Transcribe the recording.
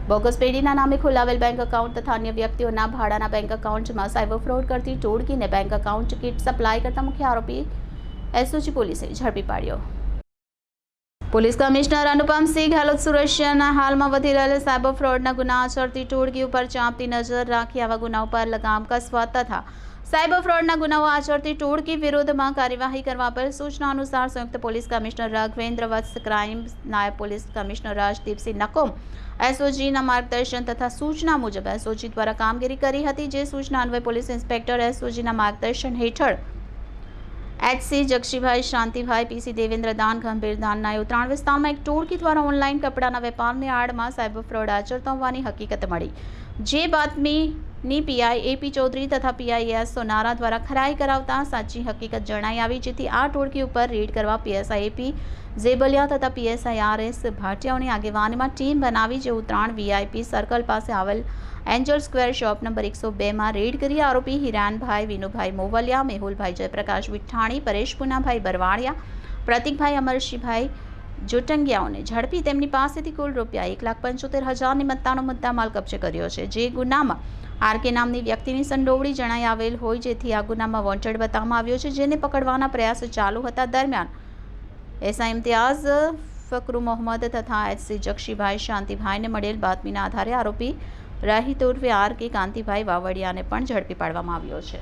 Bogus પેઢીના નામે ખોલાવેલ bank account તથા અન્ય વ્યક્તિઓના ભાડાના બેંક એકાઉન્ટમાં સાયબર ફ્રોડ કરતી ટોળકીને બેંક એકાઉન્ટ કિટ સપ્લાય કરતા મુખ્ય આરોપી એસઓજી પોલીસે ઝડપી પાડ્યો। પોલીસ કમિશનર અનુપમસિંહ ગેહલોત સુરક્ષાના હાલમાં વધી રહેલા સાયબર ફ્રોડના ગુના આચરતી ટોળકી ઉપર ચાંપતી નજર રાખી આવા ગુનાઓ પર લગામ કસવા તથા સાયબર ફ્રોડના ગુનાઓ આચરતી ટોળકી વિરુદ્ધમાં કાર્યવાહી કરવા પર સૂચના અનુસાર સંયુક્ત પોલીસ કમિશનર રાઘવેન્દ્ર વત્સ ક્રાઇમ, નાયબ પોલીસ કમિશનર રાજદીપસિંહ નકોમ એસઓજીના માર્ગદર્શન તથા સૂચના મુજબ એસઓજી દ્વારા કામગીરી કરી હતી। જે સૂચના અન્વયે પોલીસ ઇન્સ્પેક્ટર એસઓજીના માર્ગદર્શન હેઠળ એચસી જક્ષીભાઈ, શાંતિભાઈ, પીસી દેવેન્દ્ર દાન, ગંભીર દાનના ઉત્તરાયણ વિસ્તારમાં એક ટોળકી દ્વારા ઓનલાઈન કપડાના વેપારની આડમાં સાયબર ફ્રોડ આચરતા હોવાની હકીકત મળી। જે બાતમીની પીઆઈ એપી ચૌધરી તથા પીઆઈ એસ સોનારા દ્વારા ખરાઈ કરાવતા સાચી હકીકત જણાઈ આવી, જેથી આ ટોળકી ઉપર રેડ કરવા પીએસઆઈ એપી ઝેબલિયા તથા પીએસઆઈ આરએસ ભાટિયાઓની આગેવાનીમાં ટીમ બનાવી, જે ઉત્તરાયણ વીઆઈપી સર્કલ પાસે આવેલ એન્જલ સ્ક્વેર શોપ નંબર 102માં રેડ કરી આરોપી હિરાનભાઈ વિનુભાઈ મોવલિયા, મેહુલભાઈ જયપ્રકાશ વિઠ્ઠાણી, પરેશ પુનાભાઈ બરવાડિયા, પ્રતિકભાઈ અમરશીભાઈ જોટંગિયાઓને ઝડપી તેમની પાસેથી કુલ રૂપિયા 1,75,000ની મત્તાનો મુદ્દામાલ કબજે કર્યો છે। જે ગુનામાં આરકે નામની વ્યક્તિની સંડોવણી જણાઈ આવેલ હોય, જેથી આ ગુનામાં વોન્ટેડ બતાવવામાં આવ્યો છે, જેને પકડવાના પ્રયાસ ચાલુ હતા। દરમિયાન એસઆઈ ઇમ્તિયાઝ, ફકરુ મોહમ્મદ તથા એચસી જક્ષીભાઈ, શાંતિભાઈને મળેલ બાતમીના આધારે આરોપી રાહિત ઉર્ફે આરકે કાંતિભાઈ વાવડિયાને પણ ઝડપી પાડવામાં આવ્યો છે।